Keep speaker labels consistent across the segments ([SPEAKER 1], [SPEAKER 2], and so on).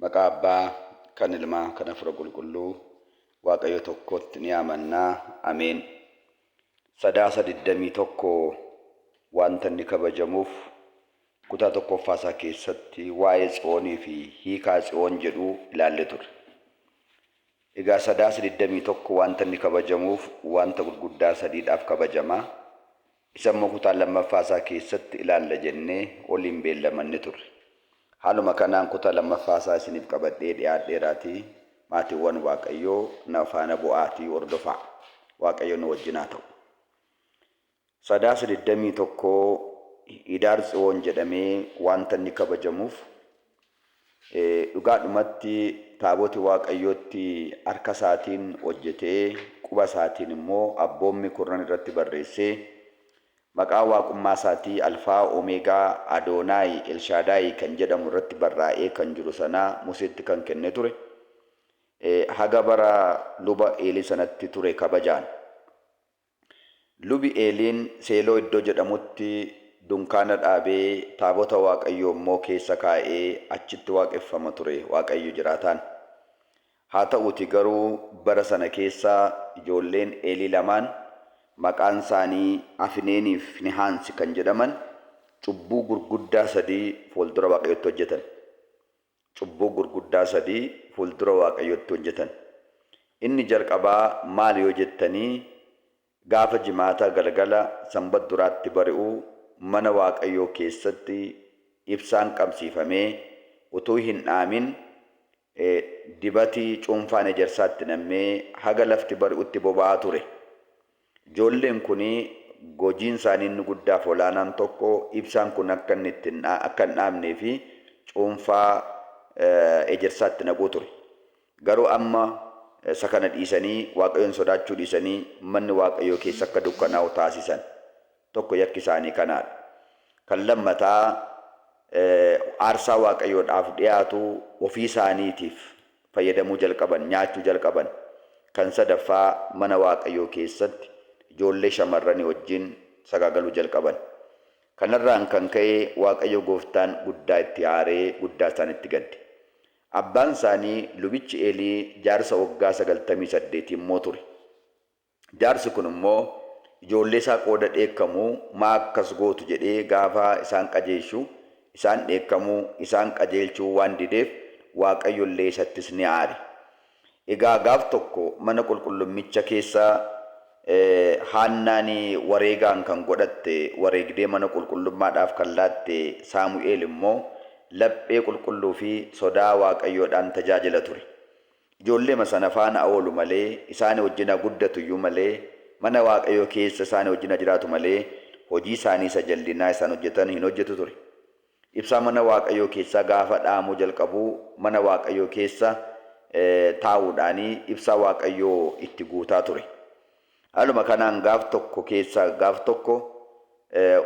[SPEAKER 1] Maqaa Abbaa, kan Ilmaa, kan Hafuura Qulqulluu, Waaqayyo tokkotti ni amannaa. Ameen. Sadaasa 21 wanta inni kabajamuuf kutaa tokkoffaasaa keessatti waa'ee Tsiyoonii fi hiikaa Tsiyoon jedhu ilaalle ture. Egaa sadaasa 21 wanta inni kabajamuuf wanta gurguddaa sadiidhaaf kabajama. Isa immoo kutaa lammaffaasaa keessatti ilaalla jennee waliin beellamanne turre. Haaluma kanaan kutaa lammaffaasaa isiniif qabadhee dhiyaadheeraatii maatiiwwan Waaqayyoo na faana bu'aatii hordofaa. Waaqayyo nu wajjin haa ta'u. Sadaasa 21 Hidaar Tsiyoon jedhamee wanta inni kabajamuuf dhugaadhumatti taaboti Waaqayyootti harka isaatiin hojjetee quba isaatiin immoo abboommi kurnan irratti barreessee maqaa waaqummaa isaatii Alfaa Omeegaa Adoonaay Elshaadaay kan jedhamu irratti barraa'ee kan jiru sanaa Museetti kan kenne ture. Haga bara luba Eelii sanatti ture kabajaan. Lubi Eeliin Seeloo iddoo jedhamutti dunkaana dhaabee taabota Waaqayyoo immoo keessa kaa'ee achitti waaqeffama ture Waaqayyo jiraataan. Haa ta'uuti garuu bara sana keessa ijoolleen Eelii lamaan maqaan isaanii Afineenii fi Fiinihaansi kan jedhaman cubbuu gurguddaa sadii fuuldura Waaqayyootti hojjetan. Cubbuu gurguddaa sadii fuuldura Waaqayyootti hojjetan. Inni jalqabaa maal yoo jettanii gaafa jimaata galgala sanbata duraatti bari'uu mana Waaqayyoo keessatti ibsaan qabsiifamee utuu hin dhaamin dibatii cuunfaan ejersaatti nammee haga lafti bari'utti boba'aa ture. Ijoolleen kun gojiin isaanii inni guddaaf olaanaan tokko ibsaan kun akka hin dhaamnee fi cuunfaa ejersaatti naquu ture. Garuu amma isa kana dhiisanii Waaqayyoon sodaachuu dhiisanii manni Waaqayyoo keessa akka dukkanaa'u taasisan. Tokko yakki isaanii kanaadha. Kan lammataa aarsaa Waaqayyoodhaaf dhiyaatu ofii isaaniitiif fayyadamuu jalqaban, nyaachuu jalqaban. Kan sadaffaa mana Waaqayyoo keessatti ijoollee shamarranii wajjin sagaagaluu jalqaban. Kanarraan kan ka'e Waaqayyo gooftaan guddaa itti aaree guddaa isaanitti gadde. Abbaan isaanii lubichi Eelii jaarsa waggaa 98 immoo ture. Jaarsi kun immoo ijoollee isaa qooda dheekkamuu maa akkas gootu jedhee gaafa isaan qajeelchu isaan dheekkamuu isaan qajeelchuu waan dideef Waaqayyo illee isattis ni aare. Egaa gaaf tokko mana qulqullummicha keessa Haannaan wareegaan kan godhatte wareegdee mana qulqullummaadhaaf kan laatte Saamu'eel immoo laphee qulqulluu fi sodaa Waaqayyoodhaan tajaajila ture. Ijoollee sana faana oolu malee isaan wajjin guddatu iyyuu malee mana Waaqayyoo keessa isaan wajjin jiraatu malee hojii isaanii isa jallinaa isaan hojjetan hin hojjetu ture. Ibsaa mana Waaqayyoo keessaa gaafa dhaamuu jalqabuu mana Waaqayyoo keessa taa'uudhaanii ibsaa Waaqayyoo itti guutaa ture. Haaluma kanaan gaaf tokko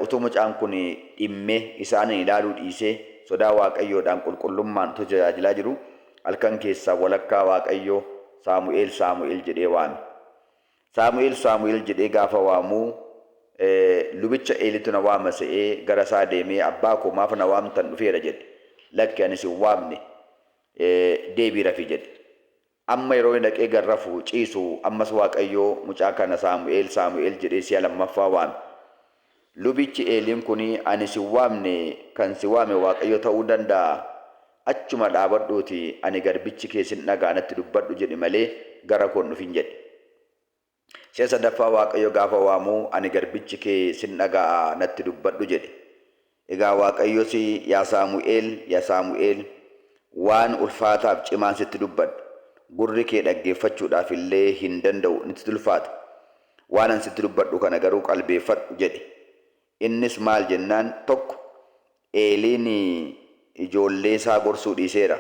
[SPEAKER 1] utuu mucaan kun dhimmee isaan ilaaluu dhiisee sodaa Waaqayyoodhaan qulqullummaan tajaajilaa jiru halkan keessaa walakkaa Waaqayyoo Saamu'eel jedhee waame. Saamu'eel jedhee gaafa waamuu lubicha Eeliitu na waama se'ee gara isaa deemee abbaa koo maaf na waamtan dhufeera jedhe. Lakki anis hin waamne deebii rafi jedhe. Amma yeroo inni dhaqee garrafu ciisu ammas Waaqayyoo mucaa kana Saamu'eel jedhee si'a lammaffaa waame. Lubichi Eeliin kun ani si waamne kan si waame Waaqayyo ta'uu danda'a. Achuma dhaabadhuuti ani garbichi kee sin dhagaa natti dubbadhu jedhi malee gara koon dhufin jedhe. Si'a sadaffaa Waaqayyo gaafa waamuu ani garbichi kee sin dhagaa natti dubbadhu jedhe. Egaa Waaqayyos yaa Saamu'eel waan ulfaataaf cimaan sitti dubbadha. Gurri kee dhaggeeffachuudhaaf illee hin danda'u nitti ulfaata. Waan an sitti dubbadhu kana garuu qalbeeffadhu jedhe. Innis maal jennaan tokko Eeliin ijoollee isaa gorsuu dhiiseera.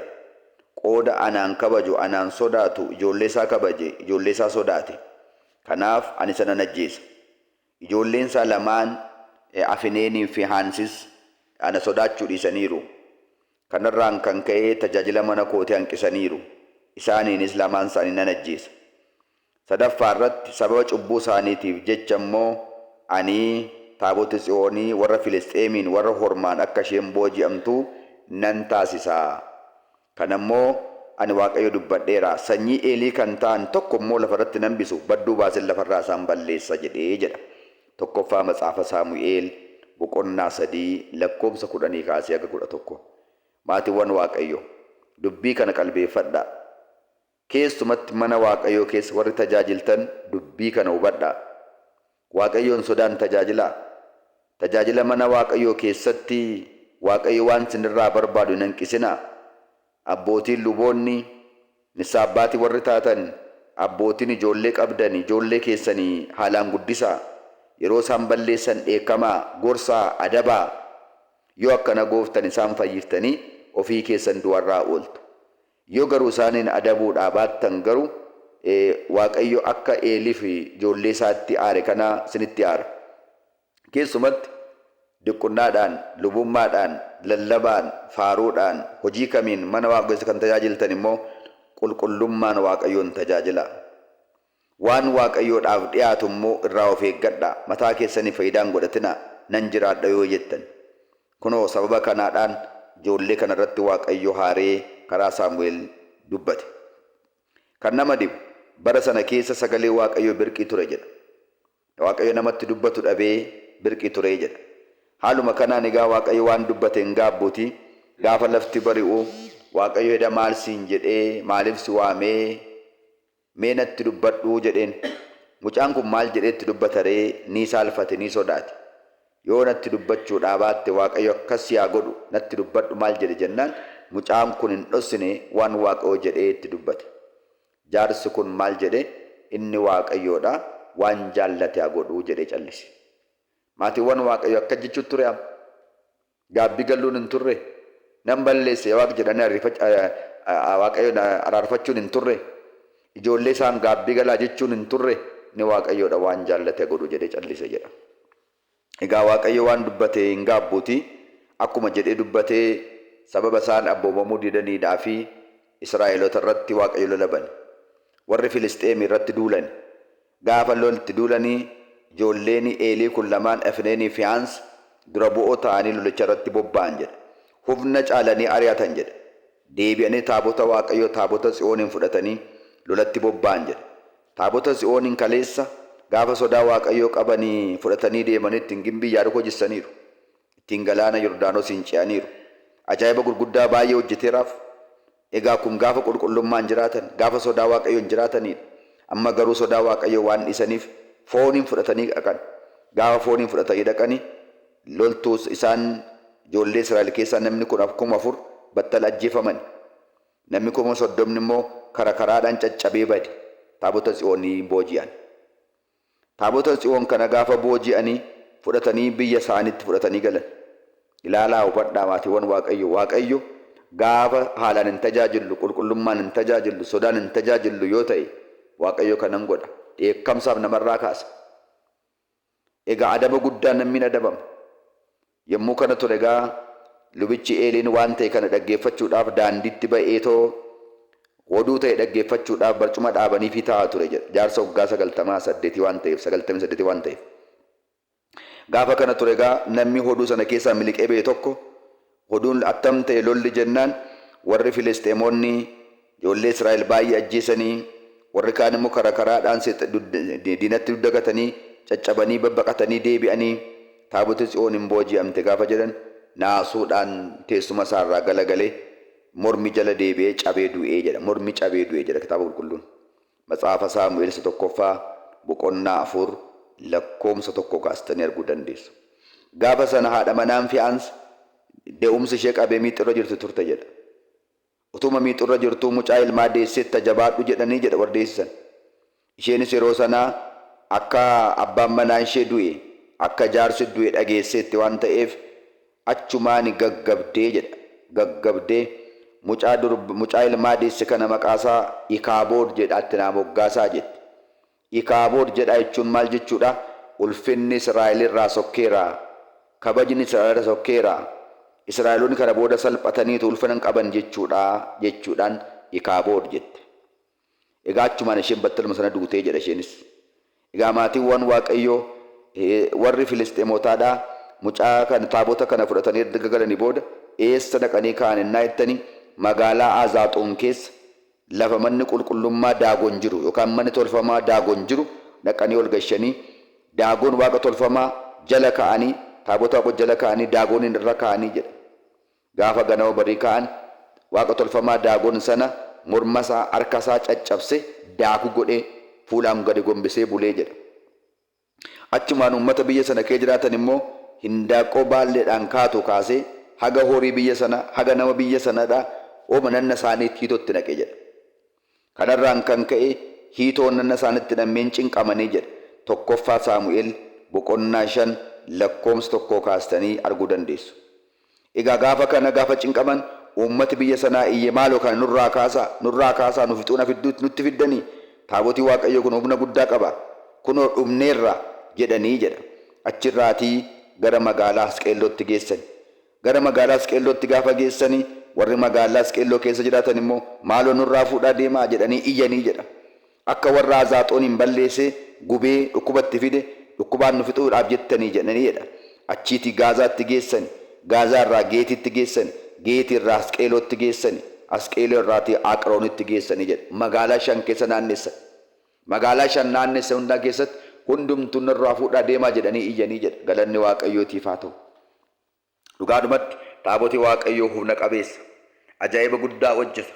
[SPEAKER 1] Qooda anaan kabaju anaan sodaatu ijoollee isaa kabaje ijoollee isaa sodaate. Kanaaf ani sana najjeesa. Ijoolleen isaa lamaan Afineenii fi Fiinihaansis ana sodaachuu dhiisaniiru. Kanarraan kan ka'e tajaajila mana kootii hanqisaniiru. Isaaniinis lamaan isaanii nan ajjeesa. Sadaffaa irratti sababa cubbuu isaaniitiif jecha immoo ani taabota Tsiyoonii warra Filisxeemiin warra hormaan akka isheen booji'amtu nan taasisa. Kanammoo ani Waaqayyo dubbadheera sanyii Eelii kan ta'an tokko immoo lafarratti nan bisu badduu baasin lafarraa isaan balleessa jedhee jedha. Tokkoffaa Matsaafa Saamu'eel boqonnaa 3 lakkoobsa 10 kaasee aga 11. Maatiiwwan Waaqayyo dubbii kana qalbeeffadhaa. Keessumatti mana Waaqayyoo keessa warri tajaajiltan dubbii kana hubadhaa. Waaqayyoon sodaan tajaajilaa. Tajaajila mana Waaqayyoo keessatti Waaqayyo waan sinirraa barbaadu hin hanqisinaa. Abbootiin luboonni nisaa abbaatii warri taatan abbootiin ijoollee qabdan ijoollee keessanii haalaan guddisaa. Yeroo isaan balleessan dheekkamaa gorsaa adabaa. Yoo akkana gooftan isaan fayyiftanii ofii keessan du'arraa ooltu. Yoo garuu isaaniin adabuudhaa baattan garuu Waaqayyo akka Eelii fi ijoollee isaatti aare kana sinitti aara. Keessumatti diqqunnaadhaan, lubummaadhaan, lallabaan, faaruudhaan, hojii kamiin mana Waaqayyoo kan tajaajiltan immoo qulqullummaan Waaqayyoon tajaajilaa. Waan Waaqayyoodhaaf dhiyaatu immoo irraa of eeggadhaa. Mataa keessanii faayidaan godhatinaa nan jiraadha yoo jettan. Kunoo sababa kanaadhaan ijoollee kanarratti Waaqayyo haaree karaa Saamu'eel dubbate. Kan nama dhibu bara sana keessa sagalee Waaqayyo birqii ture jedha. Waaqayyo namatti dubbatu dhabee birqii ture jedha. Haaluma kanaan egaa Waaqayyo waan dubbate hin gaabbuuti. Gaafa lafti bari'u Waaqayyo heda maal siin jedhee maaliif si waamee mee natti dubbadhu jedheen. Mucaan kun maal jedheetti dubbataree ni saalfate ni sodaate. Yoo natti dubbachuudhaa baatte Waaqayyo akkas yaa godhu natti dubbadhu maal jedhe jennaan mucaan kun hin dhossine waan Waaqayyo jedheetti dubbate. Jaarsi kun maal jedhe inni Waaqayyoodha waan jaallate haa godhu jedhee callise. Maatiiwwan Waaqayyo akka jechuutti ture gaabbii galuun hin turre nan balleesse Waaqa jedhanii Waaqayyoon araarfachuun hin turre ijoollee isaan gaabbii galaa jechuun hin turre ni Waaqayyoodha waan jaallate godhu jedhee callise jedha. Egaa Waaqayyo waan dubbate hin gaabbuuti akkuma jedhee dubbatee sababa isaan abboomamuu didaniidhaa fi Israa'eloota irratti Waaqayyo lolaban. Warri Filisxeem irratti duulan gaafa lolti duulanii ijoolleen Eelii kun lamaan Afneenii fi Haans dura bu'oo ta'anii lolicha irratti bobba'an jedha. Humna caalanii ari'atan jedha. Deebi'anii taabota Waaqayyoo taabota Tsiyooniin fudhatanii lolatti bobba'an jedha. Taabota Tsiyooniin kaleessa gaafa sodaa Waaqayyoo qabanii fudhatanii deemanii ittiin gimbii Yaarikoo jissaniiru. Ittiin galaana Yordaanosiin ce'aniiru. Ajaa'iba gurguddaa baay'ee hojjeteeraaf. Egaa kun gaafa qulqullummaan jiraatan gaafa sodaa Waaqayyoon jiraatanidha. Amma garuu sodaa Waaqayyoo waan dhisaniif fooniin fudhatanii dhaqan. Gaafa fooniin fudhatanii dhaqanii loltuus isaan ijoollee Israa'el keessaa namni 4,000 battala ajjeefaman. Namni 30,000 immoo karaadhaan caccabee bade. Taabota Tsiyoonii booji'an. Taabota Tsiyoon kana gaafa booji'anii fudhatanii biyya isaaniitti fudhatanii galan. Ilaalaa hubadhaa maatiiwwan Waaqayyo. Waaqayyo gaafa haalaan hin tajaajilu, qulqullummaan hin tajaajilu, sodaan hin tajaajilu yoo ta'e Waaqayyo kanan godha. Dheekkamsaaf namarraa kaasa. Egaa adaba guddaa namni adabama. Yommuu kana ture egaa lubichi Eeliin waan ta'e kana dhaggeeffachuudhaaf daandiitti ba'eetoo oduu ta'e dhaggeeffachuudhaaf barcuma dhaabanii fi taa'aa ture jedha. Jaarsa waggaa 98 waan ta'eef 98 waan ta'eef. Gaafa kana ture egaa namni oduu sana keessaa miliqee ba'e tokko oduun attam ta'e lolli jennaan warri Filisxeemonni ijoollee Israa'el baay'ee ajjeesanii warri kaan immoo karaadhaan diinatti duddagatanii caccabanii babbaqatanii deebi'anii taabota Tsiyooniin booji'amte gaafa jedhan naasuudhaan teessuma isaarraa galagalee mormi jala deebi'ee cabee du'ee jedha. Mormi cabee du'ee jedha kitaaba qulqulluun. Matsaafa Saamu'eel tokkoffaa boqonnaa 4 lakkoomsa 1 kaastanii arguu dandeessu. Gaafa sana haadha manaan fi Haans de'umsi ishee qabee miixirra jirtu turte jedha. Utuma miixirra jirtuu mucaa ilmaa deesseetta jabaadhu jedhanii jedha wardeessan. Isheenis yeroo sanaa akka abbaan manaa ishee du'e akka jaarsi du'e dhageesseetti waan ta'eef achumaan gaggabdee jedha. Gaggabdee mucaa ilmaa deesse kana maqaasaa Ikaabood jedhaatti naa moggaasaa jette. Ikaabood jedha jechuun maal jechuudha? Ulfinni Israa'el irraa sokkeera. Kabajni Israa'el irraa sokkeera. Israa'eloonni kana booda salphataniitu ulfina qaban jechuudhaan Ikaabood jette. Egaa achumaan isheen battaluma sana duutee jedha isheenis. Egaa maatiiwwan Waaqayyoo warri Filisxeemotaadhaa mucaa kana taabota kana fudhatanii erga galanii booda eessa dhaqanii kaa'an innaa jettanii magaalaa Azaaxoon keessa lafa manni qulqullummaa daagoon jiru yookaan manni tolfamaa daagoon jiru dhaqanii ol gashanii daagoon waaqa tolfamaa jala ka'anii taabota waaqa jala ka'anii daagoon irra ka'anii jedha. Gaafa ganama barii ka'an waaqa tolfamaa daagoon sana mormasaa harkasaa caccabse daaku godhee fuulaan gadi gombisee bulee jedha. Achumaan uummata biyya sana kee jiraatan immoo hindaaqqoo baalleedhaan kaatu kaasee haga horii biyya sana haga nama biyya sanadhaa ooma nanna isaaniitti hiitootti naqe jedha. Kanarraan kan ka'e hiitoon nanna isaaniitti nameen cinqamanii jedha. Tokkoffaa Saamu'eel boqonnaa 5 lakkoomsa 1 kaastanii arguu dandeessu. Egaa gaafa kana gaafa cinqaman uummati biyya sanaa iyye maaloo kana nurraa kaasaa nu fixuuna fidduutti nutti fiddanii taabotii waaqayyoo kun humna guddaa qaba kunoo dhumneerra jedhanii jedha. Achirraatii gara magaalaa Asqeellootti geessan. Gara magaalaa Asqeellootti gaafa geessanii warri magaalaa Asqeelloo keessa jiraatan immoo maaloo nurraa fuudhaa deemaa jedhanii iyyanii jedha. Akka warra Azaaxoon hin balleessee gubee dhukkubatti fide dhukkubaan nu fixuudhaaf jettanii jedhanii jedha. Achiitii Gaazaatti geessani. Gaazaa irraa Geetitti geessani. Geeti irraa Asqeelootti geessani. Asqeeloo irraatii Aqroonitti geessanii jedha. Magaalaa 5 keessa naannessan. Magaalaa 5 naannessan hundaa keessatti hundumtuu nurraa fuudhaa deemaa jedhanii iyyanii jedha. Galanni Waaqayyootiif haa ta'u. Dhugaadhumatti taabotii Waaqayyoo humna qabeessa. Ajaa'iba guddaa hojjeta.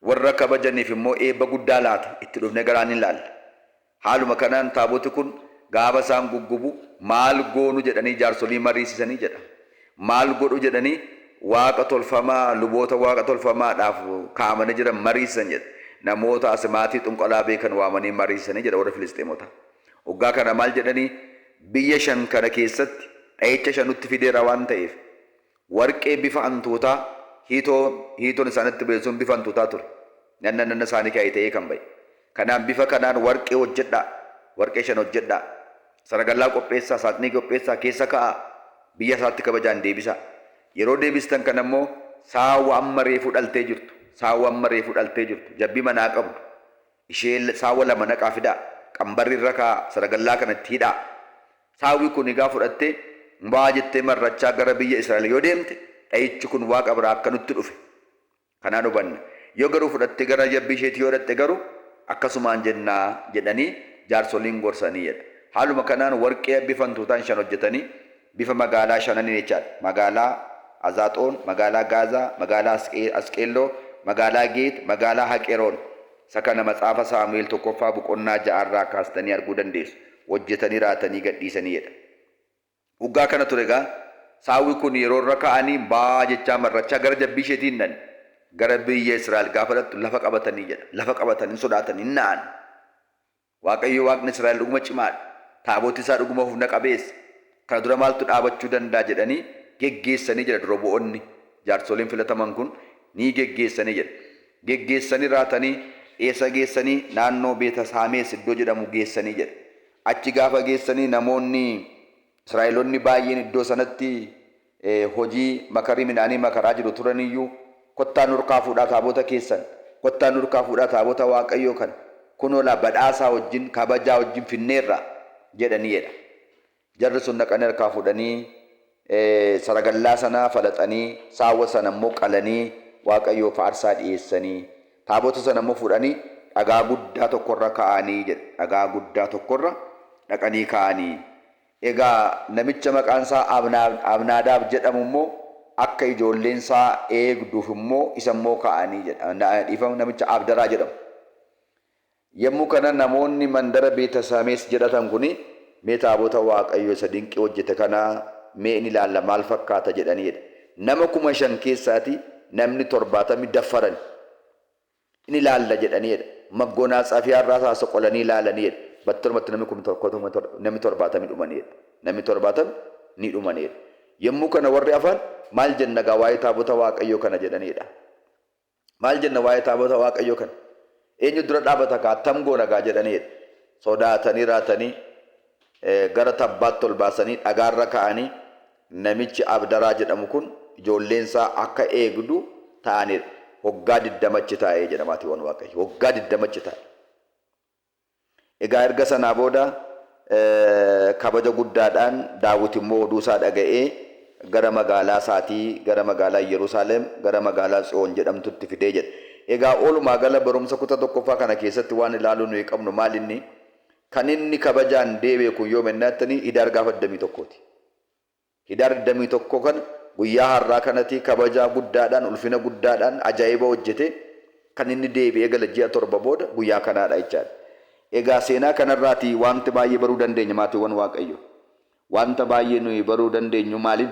[SPEAKER 1] Warra kabajaniif immoo eebba guddaa laata. Itti dhufne garaan hin laalla. Haaluma kanaan taaboti kun gaafa isaan guggubu maal goonu jedhanii jaarsolii mariisisanii jedha. Maal godhu jedhanii waaqa tolfamaa luboota waaqa tolfamaadhaaf kaa'amanii jiran mariisisan jedha. Namoota asimaatii xunqalaa beekan waamanii mariisisanii jedha warra Filisxeemota. Waggaa kana maal jedhanii biyya 5 kana keessatti dha'icha 5 nutti fideera waan ta'eef warqee bifa hantuutaa hiitoon isaanitti beesuun bifa hantuutaa ture. Nanna isaanii kaa'ee ta'ee kan ba'e. Kanaan bifa kanaan warqee hojjedhaa. Warqee 5 hojjedhaa. Saragallaa qopheessaa, saaxinii qopheessaa keessa kaa'aa. Biyya isaatti kabajaan deebisaa. Yeroo deebistan kan ammoo saawwa amma reefuu dhaltee jirtu. Saawwa amma reefuu dhaltee jirtu. Jabbii manaa qabdu. Ishee saawwa 2 naqaa fidaa. Qambarri irra kaa'aa. Saragallaa kanatti hidhaa. Saawwi kun egaa fudhattee mbaa jettee marrachaa gara biyya Israa'el yoo deemte dha'ichi kun waaqa biraa akka nutti dhufe. Kanaan hubanna. Yoo garuu fudhattee gara jabbii isheetii yoo dhatte garuu akkasumaan jennaa jedhanii jaarsoliin gorsanii jedha. Haaluma kanaan warqee bifa hantuutaan 5 hojjetanii bifa magaalaa 5 jechaadha. Magaalaa Azaaxoon, magaalaa Gaazaa, magaalaa Asqeelloo, magaalaa Geet, magaalaa Haqeroon. Isa kana matsaafa Saamu'eel 1ffaa boqonnaa 6 irraa kaastanii arguu dandeessu. Hojjetanii raatanii gadhiisanii jedha. Waggaa kana ture egaa saawwi kun yeroo irra ka'anii baa jechaa marrachaa gara jabbii isheetiin nan gara biyya Israa'el gaafa dhattu lafa qabatanii jedha. Lafa qabatanii sodaatanii na'an. Waaqayyo waaqni Israa'el dhuguma cimaadha. Taaboti isaa dhuguma humna qabeessa. Kana dura maaltu dhaabachuu danda'a jedhanii geggeessanii jedha dura bu'oonni. Jaarsoliin filataman kun ni geggeessanii jedha. Geggeessanii raatanii eessa geessanii naannoo Beeta Saamees iddoo jedhamu geessanii jedha. Achi gaafa geessanii namoonni Israa'eloonni baay'een iddoo sanatti hojii makarii midhaanii makaraa jiru turaniyyuu kottaan nurkaa fuudhaa taabota keessan. Kottaan nurkaa fuudhaa taabota Waaqayyoo kana. Kunoo la badhaasaa wajjin kabajaa wajjin finneerra jedhanii jedha. Jarri sun dhaqanii harkaa fuudhanii saragallaa sana falaxanii saawwa sana immoo qalanii Waaqayyoof aarsaa dhiyeessanii taabota sana immoo fuudhanii dhagaa guddaa tokkorra kaa'anii jedha. Dhagaa guddaa tokkorra dhaqanii kaa'anii. Egaa namicha maqaan isaa Abnaadaab jedhamu immoo akka ijoolleen isaa eegduuf immoo isa immoo kaa'anii jedha. Dhiifama namicha Abdaraa jedhamu. Yommuu kana namoonni mandara Beeta Saamees jedhatan kuni mee taabota Waaqayyoo isa dinqii hojjete kana mee ni ilaalla maal fakkaata jedhaniidha. Nama 5,000 keessaati namni 70 daffaran ni ilaalla jedhaniidha. Maggoonaa Tsafiyaa irraa saasa qolanii ilaalaniidha. Battalumatti namni 70 dhumaniidha. Namni 70 ni dhumaniidha. Yommuu kana warri afaan maal jenna gaa waa'ee taabota Waaqayyoo kana jedhaniidha. Maal jenna waa'ee taabota Waaqayyoo kana? Eenyu dura dhaabata kaa attam goona gaa jedhaniidha. Sodaatanii raatanii gara tabbaatti ol baasanii dhagaarra kaa'anii namichi Abdaraa jedhamu kun ijoolleen isaa akka eegdu ta'aniidha. Waggaa 20 taa'ee jedhamaati waan Waaqayyo. Waggaa 20 taa'e. Egaa erga sanaa booda kabaja guddaadhaan Daawit immoo oduu isaa dhaga'ee gara magaalaa isaatii gara magaalaa Yerusaalem gara magaalaa Tsiyoon jedhamtutti fidee jedha. Egaa oolumaa gala barumsa kutaa tokkoffaa kana keessatti waan ilaaluu nuyi qabnu maalinni kan inni kabajaan deebi'e kun yoo mennattanii Hidaar gaafa 21ti. Hidaar 21 kan guyyaa har'aa kanatti kabajaa guddaadhaan ulfina guddaadhaan ajaa'iba hojjete kan inni deebi'ee gala ji'a 7 booda guyyaa kanaadha jechaadha. Egaa seenaa kanarraati wanti baay'ee baruu dandeenya maatiiwwan Waaqayyo. Wanta baay'ee nuyi baruu dandeenyu maaliin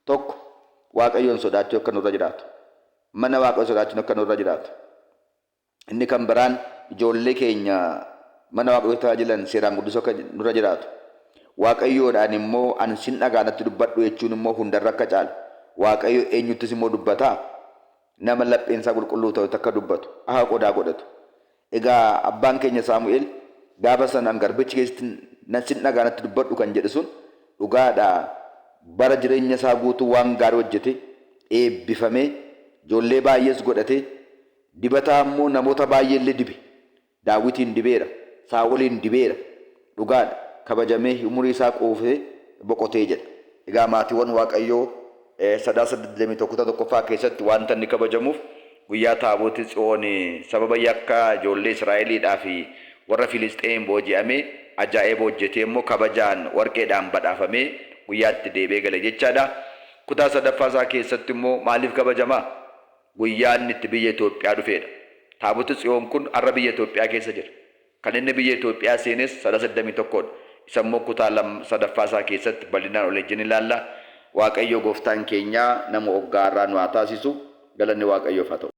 [SPEAKER 1] tokko Waaqayyoon sodaachuu akka nurra jiraatu. Mana Waaqayyoo sodaachuun akka nurra jiraatu. Inni kan biraan ijoollee keenya mana Waaqayyoo tajaajilan seeraan guddisuu akka nurra jiraatu. Waaqayyoodhaan immoo an sin dhagaanatti dubbadhu jechuun immoo hundarra akka caalu. Waaqayyo eenyuttis immoo dubbataa nama lapheensaa qulqulluu ta'u akka dubbatu aha qodaa godhatu. Egaa abbaan keenya Saamu'eel gaafa sanaan garbichi keessatti nan sin dhagaanatti dubbadhu kan jedhe sun dhugaadha. Bara jireenya isaa guutuu waan gaarii hojjete eebbifamee ijoollee baay'ees godhate dibataa immoo namoota baay'eellee dibe. Daawitiin dibeera, Saa'oliin dibeera. Dhugaadha kabajamee umurii isaa quufee boqotee jedha. Egaa maatiiwwan Waaqayyoo Sadaasa 21 keessatti wanta inni kabajamuuf guyyaa Taabootii Tsiyoon sababa yakka ijoollee Israa'eliidhaa fi warra Filisxeem booji'amee ajaa'iba hojjetee immoo kabajaan warqeedhaan badhaafamee guyyaatti deebi'ee gale jechaadha. Kutaa sadaffaasaa keessatti immoo maaliif kabajamaa? Guyyaan itti biyya Itoophiyaa dhufeedha. Taabootii Tsiyoon kun har'a biyya Itoophiyaa keessa jira. Kan inni biyya Itoophiyaa seenes Sadaasa 21dha. Isa immoo kutaa sadaffaasaa keessatti bal'inaan ol ejjin ilaalla. Waaqayyo gooftaan keenya nama oggaarraa nu haa taasisu. Galanni Waaqayyoof haa ta'u.